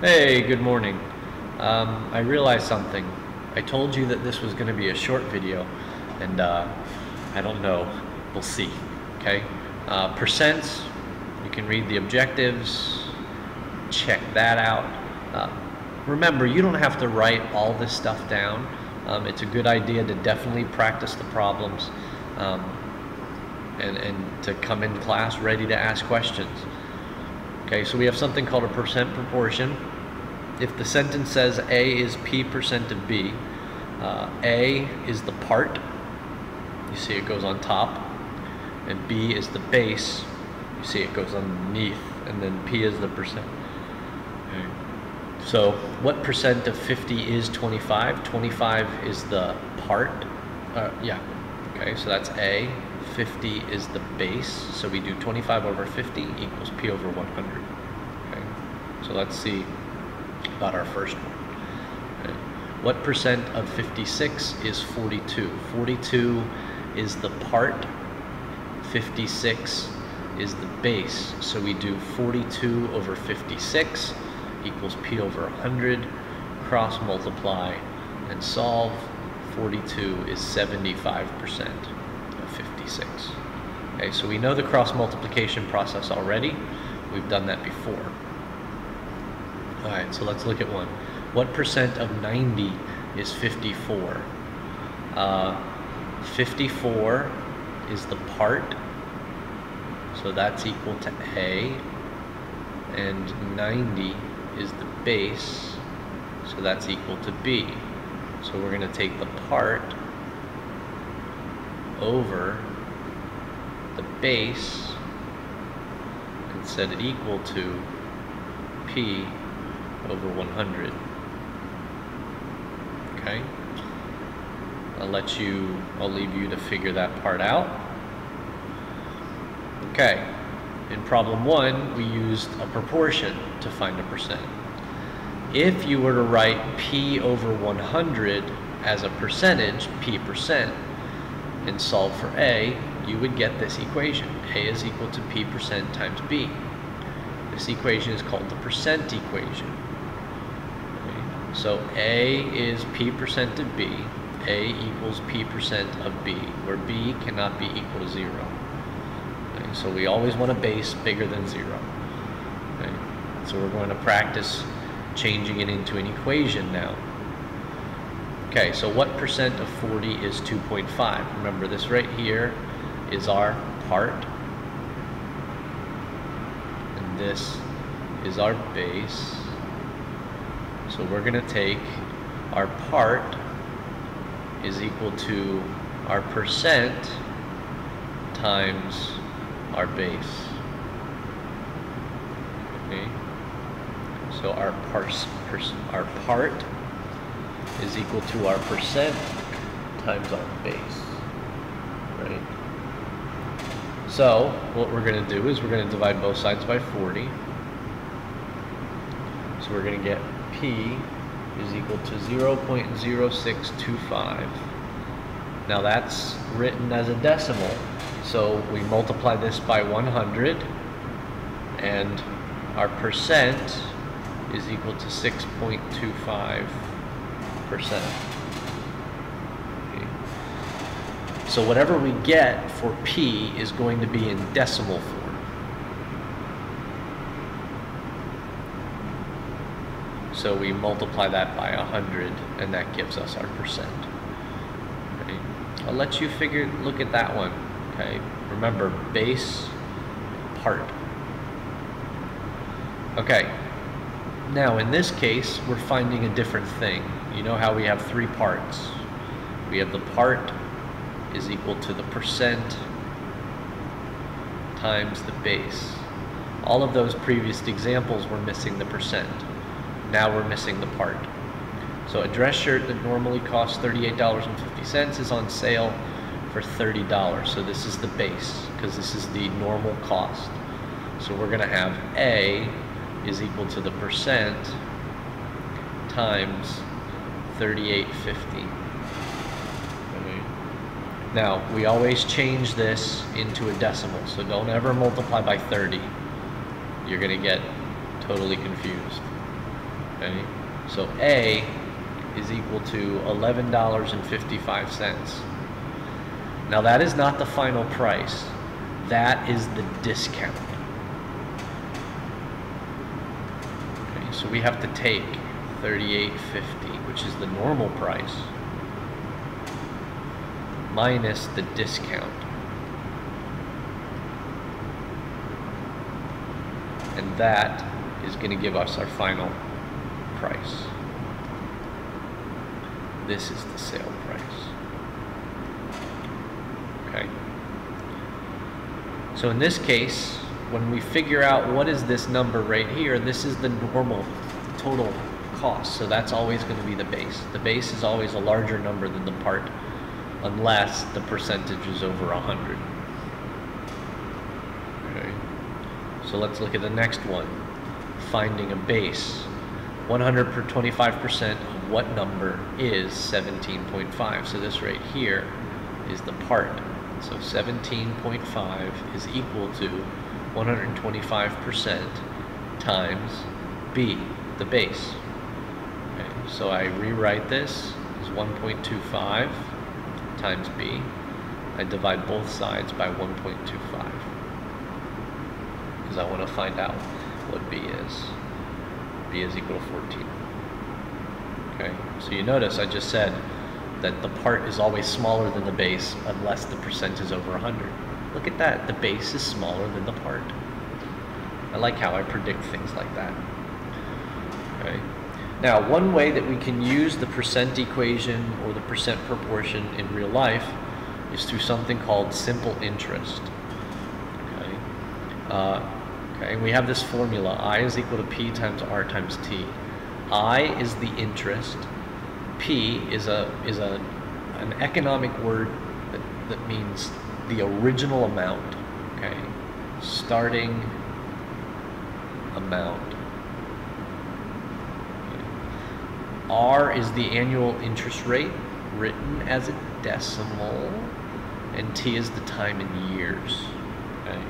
Hey, good morning. I realized something. I told you that this was going to be a short video, and I don't know. We'll see. Okay? Percents, you can read the objectives, check that out. Remember, you don't have to write all this stuff down. It's a good idea to definitely practice the problems and to come in class ready to ask questions. Okay, so we have something called a percent proportion. If the sentence says A is P% of B, A is the part, you see it goes on top, and B is the base, you see it goes underneath, and then P is the percent. Okay. So what percent of 50 is 25? 25 is the part, okay, so that's A. 50 is the base, so we do 25 over 50 equals P over 100. Okay, so let's see about our first one. Okay. What percent of 56 is 42? 42 is the part, 56 is the base, so we do 42 over 56 equals P over 100, cross multiply and solve. 42 is 75% of 56. Okay, so we know the cross multiplication process already. We've done that before. All right, so let's look at one. What percent of 90 is 54? 54 is the part, so that's equal to A, and 90 is the base, so that's equal to B. So we're going to take the part over the base and set it equal to P over 100. Okay? I'll leave you to figure that part out. Okay. In problem 1, we used a proportion to find a percent. If you were to write P over 100 as a percentage, P%, and solve for A, you would get this equation. A is equal to P% times B. This equation is called the percent equation. Okay. So A is P% of B. A equals P% of B, where B cannot be equal to 0. Okay. So we always want a base bigger than 0. Okay. So we're going to practice changing it into an equation now. Okay, so what percent of 40 is 2.5? Remember, this right here is our part, and this is our base. So we're going to take our part is equal to our percent times our base. Okay. So our part is equal to our percent times our base, right? So what we're going to do is we're going to divide both sides by 40. So we're going to get P is equal to 0.0625. Now that's written as a decimal, so we multiply this by 100, and our percent is equal to 6.25%. Okay. So whatever we get for P is going to be in decimal form. So we multiply that by 100, and that gives us our percent. Okay. I'll let you look at that one. Okay. Remember, base, part. Okay. Now, in this case, we're finding a different thing. You know how we have 3 parts. We have the part is equal to the percent times the base. All of those previous examples were missing the percent. Now we're missing the part. So a dress shirt that normally costs $38.50 is on sale for $30. So this is the base, because this is the normal cost. So we're going to have A is equal to the percent times 38.50. Okay. Now, we always change this into a decimal, so don't ever multiply by 30. You're going to get totally confused. Okay, so A is equal to $11.55. Now that is not the final price. That is the discount. Okay, so we have to take $38.50, which is the normal price, minus the discount. And that is going to give us our final price. This is the sale price. Okay. So in this case, when we figure out what is this number right here, this is the normal total cost. So that's always going to be the base. The base is always a larger number than the part, unless the percentage is over 100. Okay. So let's look at the next one. Finding a base. 100 per 25% of what number is 17.5? So this right here is the part. So 17.5 is equal to 125% times B, the base. Okay, so I rewrite this as 1.25 times B. I divide both sides by 1.25 because I want to find out what B is. B is equal to 14. Okay, so you notice I just said that the part is always smaller than the base unless the percent is over 100. Look at that, the base is smaller than the part. I like how I predict things like that. Okay. Now, one way that we can use the percent equation or the percent proportion in real life is through something called simple interest. Okay. Okay, and we have this formula, I is equal to P times R times T. I is the interest. P is an economic word that means the original amount. Okay, starting amount. Okay. R is the annual interest rate written as a decimal, and T is the time in years. Okay,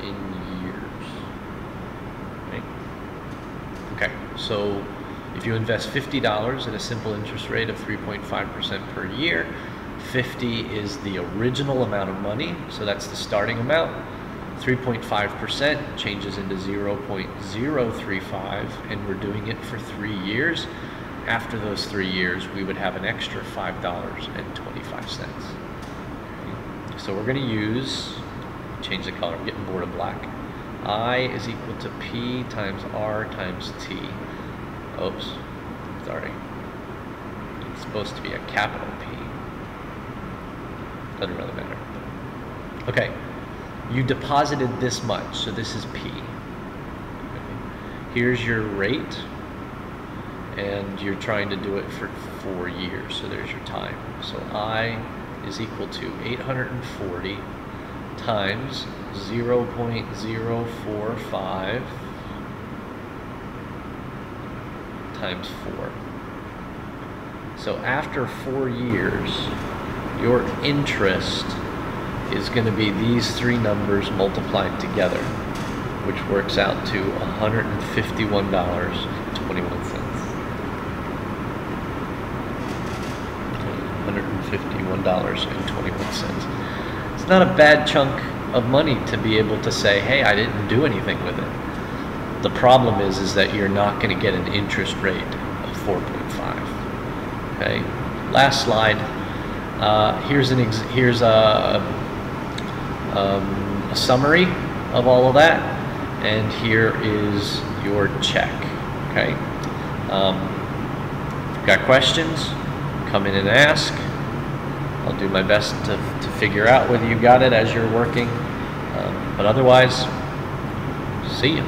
in years. Okay. Okay, so if you invest $50 at a simple interest rate of 3.5% per year, 50 is the original amount of money, so that's the starting amount. 3.5% changes into 0.035, and we're doing it for 3 years. After those 3 years, we would have an extra $5.25. Okay. So we're going to use, change the color, I'm getting bored of black. I is equal to P times R times T. Oops, sorry. It's supposed to be a capital P. Doesn't really matter. Okay, you deposited this much, so this is P. Okay. Here's your rate, and you're trying to do it for 4 years, so there's your time. So I is equal to 840 times 0.045 times 4. So after 4 years, your interest is going to be these 3 numbers multiplied together, which works out to $151.21. $151.21. It's not a bad chunk of money to be able to say, hey, I didn't do anything with it. The problem is that you're not going to get an interest rate of 4.5. Okay, last slide. Here's a summary of all of that, and here is your check. Okay, if you've got questions, come in and ask. I'll do my best to figure out whether you got it as you're working, but otherwise, see you.